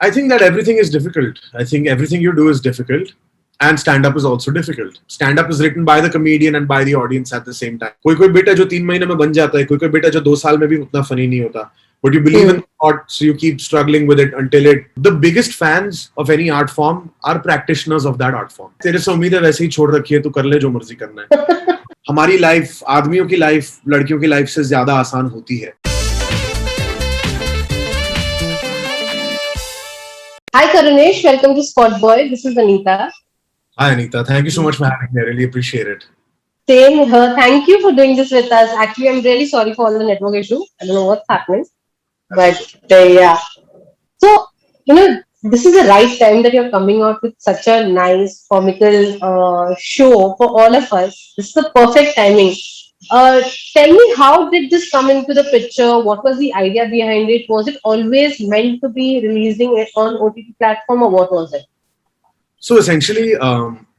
I think that everything is difficult. I think everything you do is difficult. And stand-up is also difficult. Stand-up is written by the comedian and by the audience at the same time. कोई कोई बेटा जो 3 महीने में बन जाता है, कोई कोई बेटा जो 2 साल में भी उतना funny नहीं होता. But you believe in art, so you keep struggling with it until it. The biggest fans of any art form are practitioners of that art form. तेरे से उम्मीद है वैसे ही छोड़ रखी है, तू कर ले जो मर्जी करना है. हमारी लाइफ, आदमियों की लाइफ, लड़कियों की लाइफ से ज्यादा आसान होती है. Hi Karunesh, welcome to Spot Boy. This is Anita. Hi Anita, thank you so much for having me. I really appreciate it. Same here. Thank you for doing this with us. Actually, I'm really sorry for all the network issue. I don't know what's happening, but yeah. So this is the right time that you're coming out with such a nice comical show for all of us. This is the perfect timing. Tell me, how did this come into the picture? What was the idea behind it? Was it always meant to be releasing it on OTT platform, or what was it? So essentially,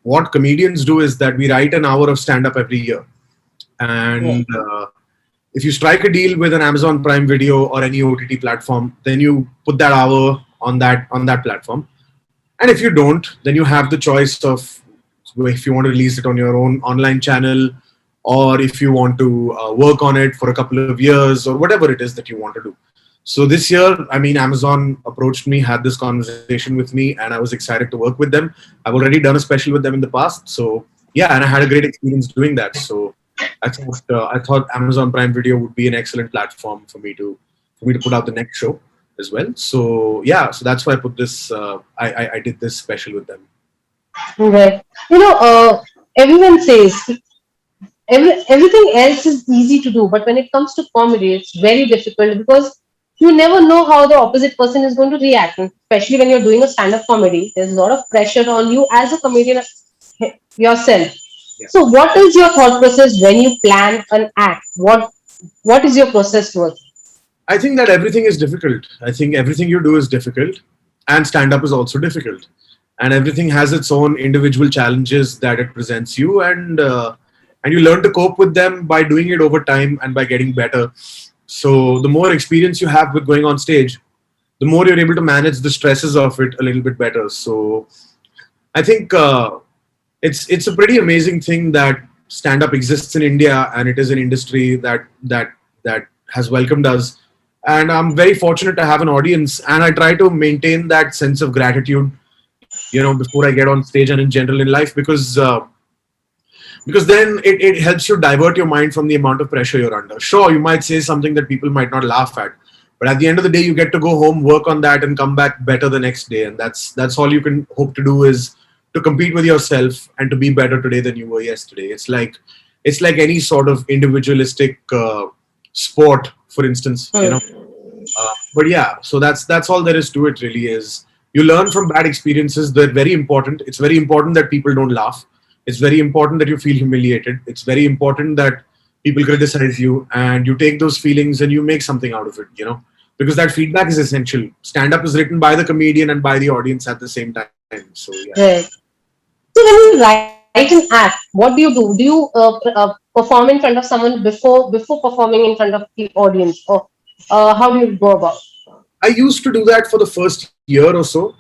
what comedians do is that we write an hour of stand-up every year. And if you strike a deal with an Amazon Prime Video or any OTT platform, then you put that hour on that platform. And if you don't, then you have the choice of if you want to release it on your own online channel, or if you want to work on it for a couple of years, or whatever it is that you want to do. So this year, Amazon approached me, had this conversation with me, and I was excited to work with them. I've already done a special with them in the past. So yeah, and I had a great experience doing that. So I thought Amazon Prime Video would be an excellent platform for me to put out the next show as well. So yeah, so that's why I put this, I did this special with them. Right. Everyone says everything else is easy to do, but when it comes to comedy, it's very difficult because you never know how the opposite person is going to react. And especially when you're doing a stand-up comedy, there's a lot of pressure on you as a comedian yourself. Yeah. So what is your thought process when you plan an act? What is your process towards it? I think that everything is difficult. I think everything you do is difficult, and stand-up is also difficult. And everything has its own individual challenges that it presents you, and you learn to cope with them by doing it over time and by getting better. So the more experience you have with going on stage, the more you're able to manage the stresses of it a little bit better. So I think it's a pretty amazing thing that stand-up exists in India, and it is an industry that has welcomed us. And I'm very fortunate to have an audience, and I try to maintain that sense of gratitude, before I get on stage and in general in life, because then it helps you divert your mind from the amount of pressure you're under. Sure, you might say something that people might not laugh at, but at the end of the day, you get to go home, work on that, and come back better the next day. And that's all you can hope to do, is to compete with yourself and to be better today than you were yesterday. It's like any sort of individualistic sport, for instance, But yeah, so that's all there is to it. Really, is you learn from bad experiences. They're very important. It's very important that people don't laugh. It's very important that you feel humiliated. It's very important that people criticize you, and you take those feelings and you make something out of it, because that feedback is essential. Stand-up is written by the comedian and by the audience at the same time. So yeah. Right. So when you write an act, what do you do? Do you perform in front of someone before performing in front of the audience, or how do you go about it? I used to do that for the first year or so.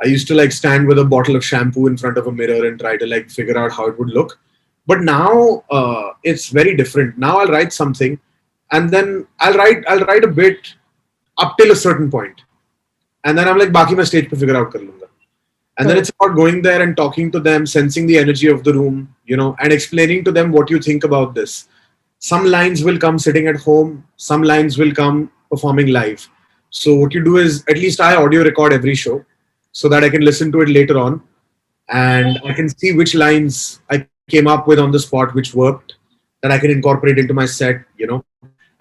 I used to stand with a bottle of shampoo in front of a mirror and try to figure out how it would look. But now it's very different. Now I'll write something, and then I'll write a bit up till a certain point, and then I'm like, "Baki main stage pe figure out kar lunga." And then it's about going there and talking to them, sensing the energy of the room, and explaining to them what you think about this. Some lines will come sitting at home. Some lines will come performing live. So what you do is, at least I audio record every show, so that I can listen to it later on, and I can see which lines I came up with on the spot, which worked, that I can incorporate into my set,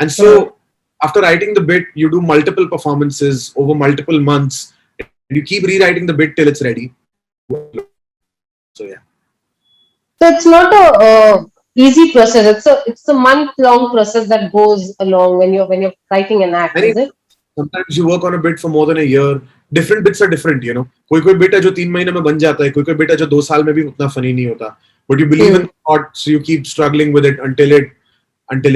And so after writing the bit, you do multiple performances over multiple months, and you keep rewriting the bit till it's ready. So yeah. So it's not a easy process. It's a month-long process that goes along when you're writing an act, is it? Sometimes you work on a bit for more than a year. Different bits are different, कोई bit है जो 3 महीने में बन जाता है, कोई bit है जो 2 साल में भी उतना funny नहीं होता. But you believe in art, so you keep struggling with it until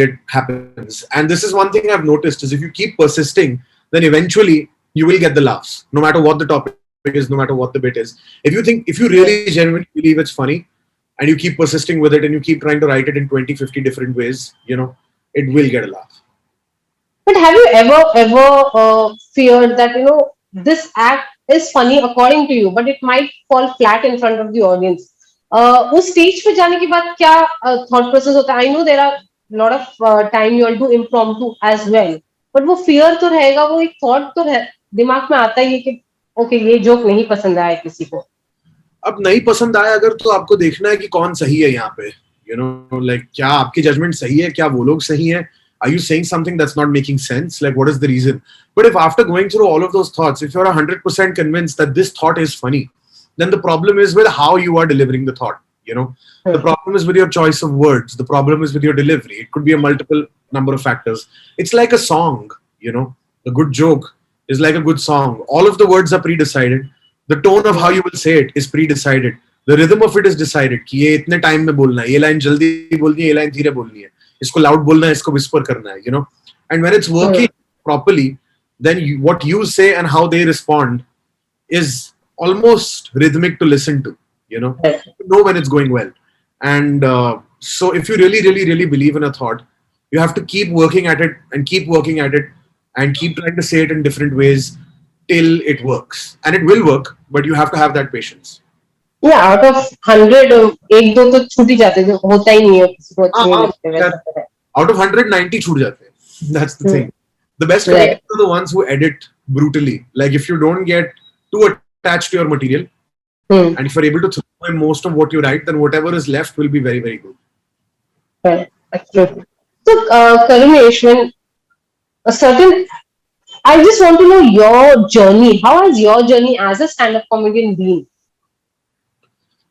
it happens. And this is one thing I've noticed, is if you keep persisting, then eventually you will get the laughs, no matter what the topic is, no matter what the bit is. If you really genuinely believe it's funny, and you keep persisting with it, and you keep trying to write it in 20, 50 different ways, it will get a laugh. But have you ever feared that this act is funny according to you, but it might fall flat in front of the audience? उस stage पे जाने के बाद क्या thought process होता है? I know there are lot of time you all do impromptu as well, but वो fear तो रहेगा, वो एक thought तो दिमाग में आता ही है कि okay ये joke नहीं पसंद आया किसी को. अब नहीं पसंद आया अगर, तो आपको देखना है कि कौन सही है यहाँ पे. Like क्या आपकी जजमेंट सही है, क्या वो लोग सही है? Are you saying something that's not making sense? Like, what is the reason? But if after going through all of those thoughts, if you're 100% convinced that this thought is funny, then the problem is with how you are delivering the thought. The problem is with your choice of words. The problem is with your delivery. It could be a multiple number of factors. It's like a song. A good joke is like a good song. All of the words are pre-decided. The tone of how you will say it is pre-decided. The rhythm of it is decided. कि ये इतने time में बोलना है, ये line जल्दी बोलनी है, ये लाइन धीरे बोलनी है, इसको loud बोलना है, इसको whisper करना है, And when it's working properly, then what you say and how they respond is almost rhythmic to listen to. You know when it's going well. And so if you really, really, really believe in a thought, you have to keep working at it and keep working at it and keep trying to say it in different ways till it works. And it will work, but you have to have that patience. Yeah, out of 100, एक दो तो छूट ही जाते हैं, होता ही नहीं है किसी को अच्छे लगते वैसा. Out of 100, 90 छूट जाते हैं. That's the thing. The best comedians are the ones who edit brutally. Like if you don't get too attached to your material, and if you're able to throw away most of what you write, then whatever is left will be very, very good. Right, absolutely. So, Karunesh, when I just want to know your journey. How has your journey as a stand-up comedian been?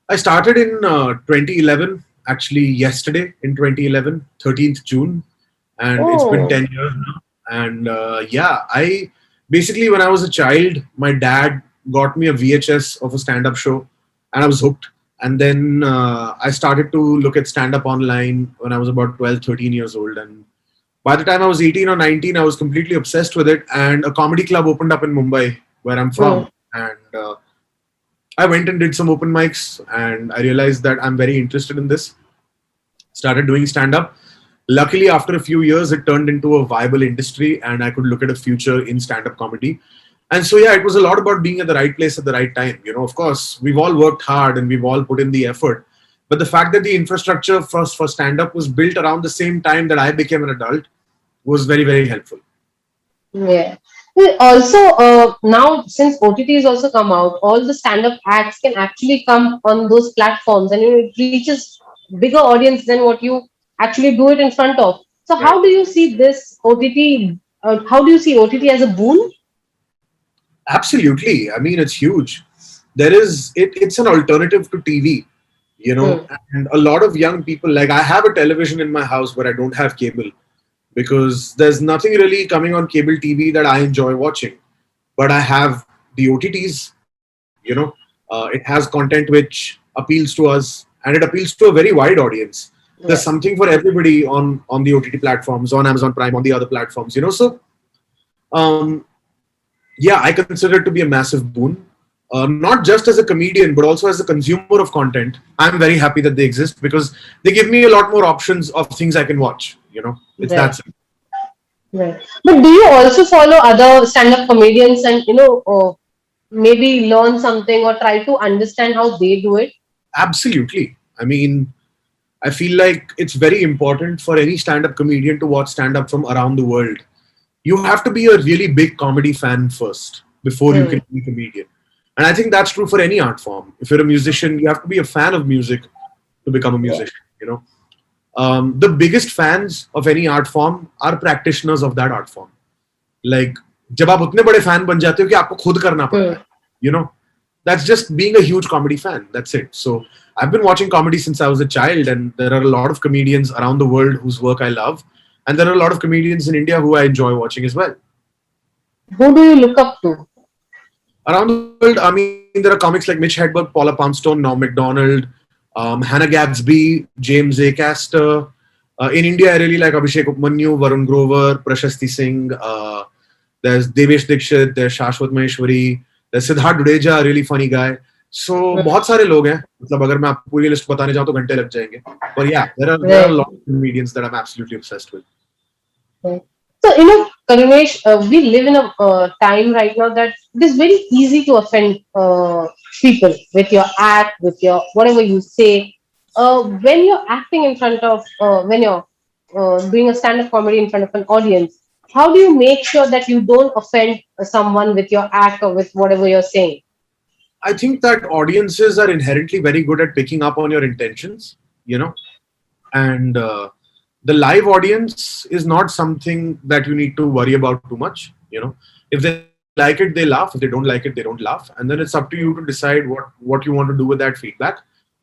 I started in 2011, actually yesterday in 2011, 13th June, and it's been 10 years now. And I basically, when I was a child, my dad got me a VHS of a stand-up show, and I was hooked. And then I started to look at stand-up online when I was about 12, 13 years old. And by the time I was 18 or 19, I was completely obsessed with it. And a comedy club opened up in Mumbai, where I'm from. And I went and did some open mics, and I realized that I'm very interested in this. Started doing stand-up. Luckily, after a few years, it turned into a viable industry, and I could look at a future in stand-up comedy. And so, it was a lot about being at the right place at the right time. Of course, we've all worked hard and we've all put in the effort. But the fact that the infrastructure for stand-up was built around the same time that I became an adult was very, very helpful. Yeah. Also, now since OTT has also come out, all the stand-up acts can actually come on those platforms, and it reaches bigger audience than what you actually do it in front of. So, how do you see this OTT? How do you see OTT as a boon? Absolutely. I mean, it's huge. It's an alternative to TV, and a lot of young people, like I have a television in my house, but I don't have cable because there's nothing really coming on cable TV that I enjoy watching. But I have the OTTs, it has content which appeals to us, and it appeals to a very wide audience. There's something for everybody on the OTT platforms, on Amazon Prime, on the other platforms, So, I consider it to be a massive boon. Not just as a comedian, but also as a consumer of content. I'm very happy that they exist because they give me a lot more options of things I can watch. It's that simple. Right. But do you also follow other stand-up comedians and maybe learn something or try to understand how they do it? Absolutely. I mean, I feel like it's very important for any stand-up comedian to watch stand-up from around the world. You have to be a really big comedy fan first before you can be a comedian. And I think that's true for any art form. If you're a musician, you have to be a fan of music to become a musician, The biggest fans of any art form are practitioners of that art form. Like, जब आप उतने बड़े fan बन जाते हो कि आपको खुद करना पड़ता है, That's just being a huge comedy fan. That's it. So I've been watching comedy since I was a child, and there are a lot of comedians around the world whose work I love. And there are a lot of comedians in India who I enjoy watching as well. Who do you look up to? Around the world, I mean, there are comics like Mitch Hedberg, Paula Poundstone, Norm Macdonald, Hannah Gadsby, James Acaster. In India, I really like Abhishek Upmanyu, Varun Grover, Prashasti Singh. there's Devesh Dikshit, there's Shashwat Maheshwari, there's Siddharth Dudeja, a really funny guy. So बहुत सारे लोग हैं, मतलब अगर मैं आपको पूरी list बताने जाऊँ तो घंटे लग जाएंगे. But yeah, there are a lot of comedians that I'm absolutely obsessed with. So, Karunesh, we live in a time right now that it is very easy to offend people with your act, with your whatever you say. When you're acting in front of, when you're doing a stand-up comedy in front of an audience, how do you make sure that you don't offend someone with your act or with whatever you're saying? I think that audiences are inherently very good at picking up on your intentions, and the live audience is not something that you need to worry about too much. If they like it, they laugh. If they don't like it, they don't laugh. And then it's up to you to decide what you want to do with that feedback.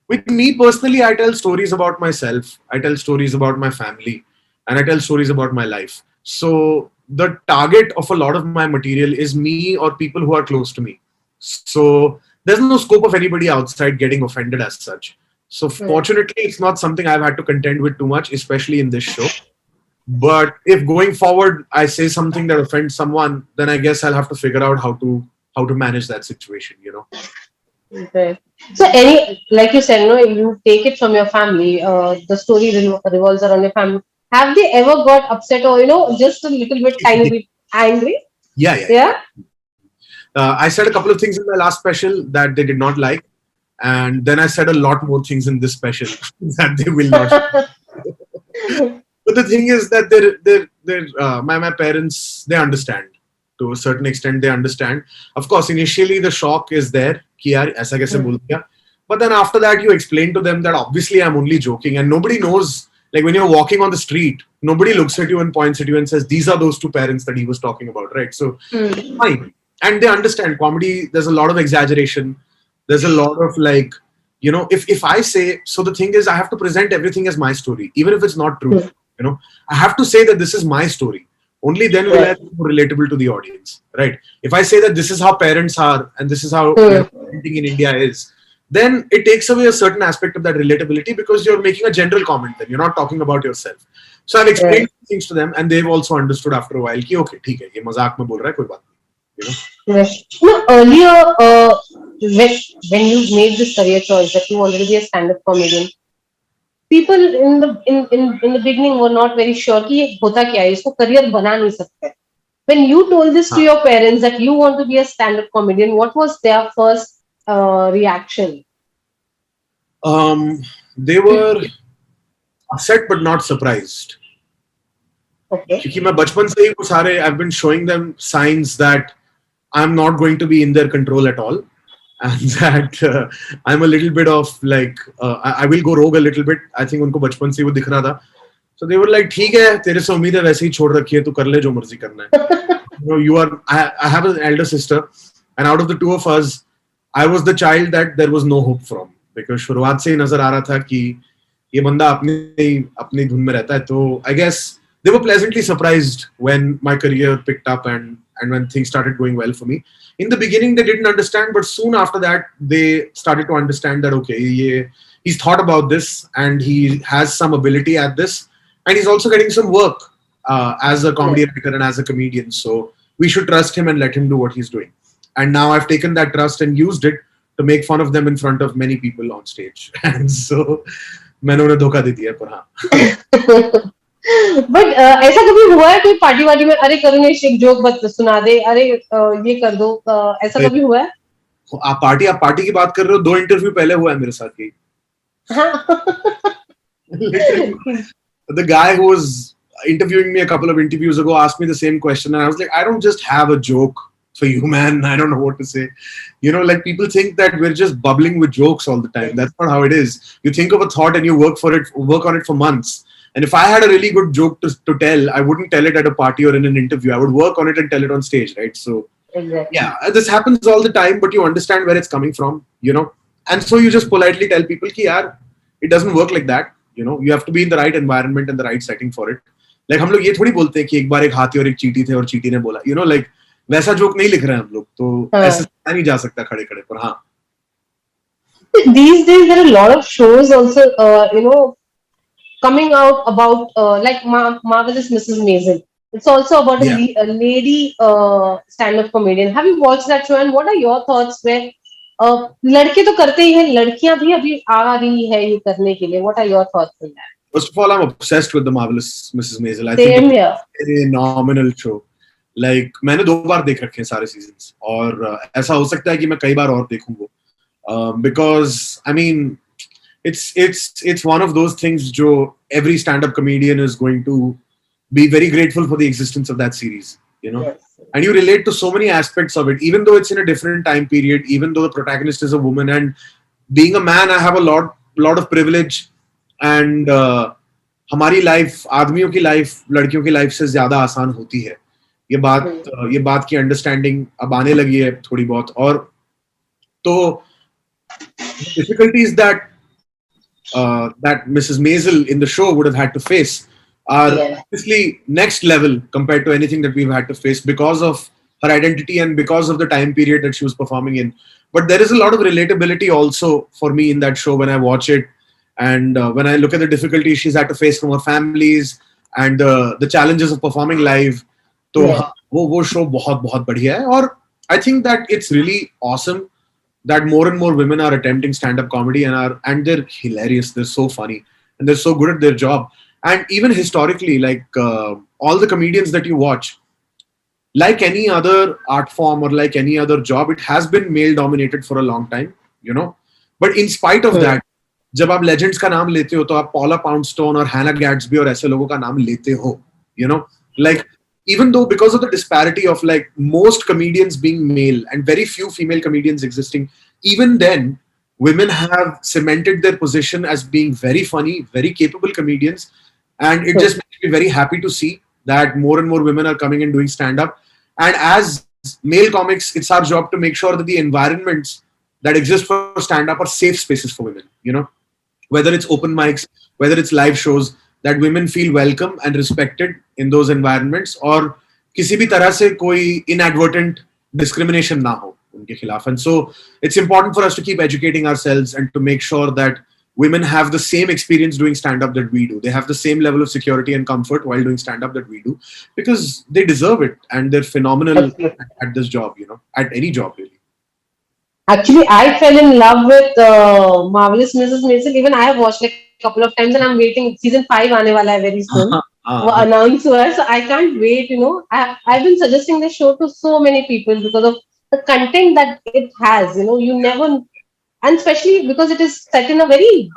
With me personally, I tell stories about myself. I tell stories about my family, and I tell stories about my life. So the target of a lot of my material is me or people who are close to me. So there's no scope of anybody outside getting offended as such. So fortunately, it's not something I've had to contend with too much, especially in this show. But if going forward I say something that offends someone, then I guess I'll have to figure out how to manage that situation. Okay. So, like you said, you take it from your family. The story revolves around your family. Have they ever got upset or just a little bit, tiny bit angry? Yeah. I said a couple of things in my last special that they did not like, and then I said a lot more things in this special that they will not. But the thing is that my parents, they understand to a certain extent. They understand. Of course, initially the shock is there. कि यार ऐसा कैसे बोल दिया? But then after that, you explain to them that obviously I'm only joking, and nobody knows. Like when you're walking on the street, nobody looks at you and points at you and says, "These are those two parents that he was talking about," right? So fine. And they understand comedy. There's a lot of exaggeration. There's a lot of if I say, so the thing is, I have to present everything as my story, even if it's not true. I have to say that this is my story. Only then will I be more relatable to the audience, right? If I say that this is how parents are and this is how parenting in India is, then it takes away a certain aspect of that relatability because you're making a general comment. Then you're not talking about yourself. So I've explained things to them, and they've also understood after a while. Ki, okay, ठीक है, ये मजाक में बोल रहा है, कोई बात नहीं. Earlier, when you made this career choice that you wanted to be a stand-up comedian, people in the beginning were not very sure कि ये होता क्या है, इसको career बना नहीं सकते. When you told this to your parents that you want to be a stand-up comedian, what was their first reaction? They were upset but not surprised. Okay. क्योंकि मैं बचपन से ही वो सारे I've been showing them signs that I'm not going to be in their control at all, and that I'm a little bit of I will go rogue a little bit. I think उनको बचपन से वो दिख रहा था. So they were like, ठीक है, तेरे से उम्मीद है वैसे ही छोड़ रखी है, तू कर ले जो मर्जी करना है. I have an elder sister, and out of the two of us, I was the child that there was no hope from, because शुरुआत से ही नजर आ रहा था कि ये बंदा अपनी धुन में रहता है. तो I guess they were pleasantly surprised when my career picked up and when things started going well for me. In the beginning, they didn't understand, but soon after that, they started to understand that, okay, he's thought about this and he has some ability at this, and he's also getting some work as a comedy writer and as a comedian. So we should trust him and let him do what he's doing. And now I've taken that trust and used it to make fun of them in front of many people on stage. And so, मैंने उन्हें धोखा दे दिया, पर हाँ. But ऐसा कभी हुआ है कोई पार्टी वार्टी में, अरे करुणेश एक जोक बत सुना दे, अरे ये कर दो, ऐसा कभी हुआ है? आप पार्टी की बात कर रहे हो? 2 इंटरव्यू पहले हुआ है मेरे साथ ही. The guy who was interviewing me a couple of interviews ago asked me the same question, and I was like, I don't just have a joke for you, man. I don't know what to say. People think that we're just bubbling with jokes all the time. That's not how it is. You think of a thought and you work on it for months. And if I had a really good joke to tell, I wouldn't tell it at a party or in an interview. I would work on it and tell it on stage, right? So, yeah, this happens all the time, but you understand where it's coming from, And so you just politely tell people, ki, yaar, it doesn't work like that. You have to be in the right environment and the right setting for it. Like हम लोग ये थोड़ी बोलते हैं कि एक बार एक हाथी और एक चींटी थे और चींटी ने बोला, वैसा जोक नहीं लिख रहे हैं हम लोग, तो ऐसे नहीं जा सकता खड़े-खड़े, पर हाँ. These days there are a lot of shows also, coming out about like Marvelous Mrs. Maisel. It's also about Yeah. a lady stand-up comedian. Have you watched that show? And what are your thoughts? Where लड़के तो करते ही हैं, लड़कियां भी अभी आ रही है ये करने के लिए. What are your thoughts on that? First of all, I'm obsessed with the marvelous Mrs. Maisel. I think Same it's here. a phenomenal show. Like मैंने 2 बार देख रखे हैं सारे seasons और ऐसा हो सकता है कि मैं कई बार और देखूं वो. Because I mean, it's one of those things जो every stand-up comedian is going to be very grateful for the existence of that series. You know. Yes. And you relate to so many aspects of it, even though it's in a different time period, even though the protagonist is a woman. And being a man, I have a lot of privilege. And हमारी life, आदमियों की life लड़कियों की life से ज्यादा आसान होती है. ये बात की अंडरस्टैंडिंग अब आने लगी है थोड़ी बहुत. और तो difficulties that Mrs. Maisel in the show would have had to face are obviously next level compared to anything that we've had to face because of her identity and because of the time period that she was performing in. But there is a lot of relatability also for me in that show when I watch it, and when I look at the difficulties she's had to face from her families and the challenges of performing live. तो हाँ, वो show बहुत बहुत बढ़िया है. और I think that it's really awesome that more and more women are attempting stand-up comedy and they're hilarious. They're so funny and they're so good at their job. And even historically, like all the comedians that you watch, like any other art form or like any other job, it has been male dominated for a long time, you know. But in spite of that, जब आप legends का नाम लेते हो तो आप Paula Poundstone और Hannah Gadsby और ऐसे लोगों का नाम लेते हो, you know. Like even though because of the disparity of like most comedians being male and very few female comedians existing, even then women have cemented their position as being very funny, very capable comedians. And it just makes me very happy to see that more and more women are coming and doing stand-up. And as male comics, it's our job to make sure that the environments that exist for stand-up are safe spaces for women, you know, whether it's open mics, whether it's live shows, that women feel welcome and respected in those environments, और किसी भी तरह से कोई inadvertent discrimination ना हो उनके खिलाफ. And so it's important for us to keep educating ourselves and to make sure that women have the same experience doing stand-up that we do. They have the same level of security and comfort while doing stand-up that we do, because they deserve it and they're phenomenal at this job, you know, at any job really. Actually, I fell in love with Marvelous Mrs. Maisel. Even I have watched like a couple of times, and I'm waiting. Season 5 आने वाला है very soon. वो announce हुआ है, so I can't wait. You know, I've been suggesting this show to so many people because of the content that it has. You know, you never, and especially because it is set in a very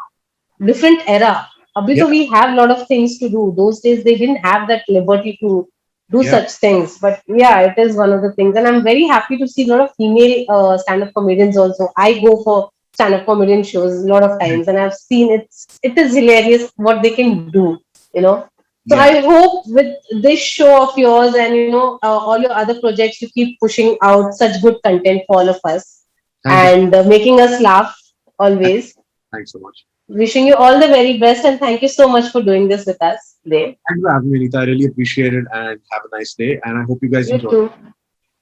different era. Abhi to we have a lot of things to do. Those days they didn't have that liberty to do such things. But yeah, it is one of the things. And I'm very happy to see a lot of female stand-up comedians also. I go for stand-up comedian shows a lot of times, and I've seen it is hilarious what they can do, you know. So I hope with this show of yours and you know all your other projects, you keep pushing out such good content for all of us and making us laugh always. Thanks so much. Wishing you all the very best, and thank you so much for doing this with us today. Thank you for having me, Anita. I really appreciate it, and have a nice day. And I hope you guys You enjoy. too.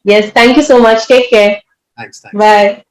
Yes, thank you so much. Take care. Thanks. Bye.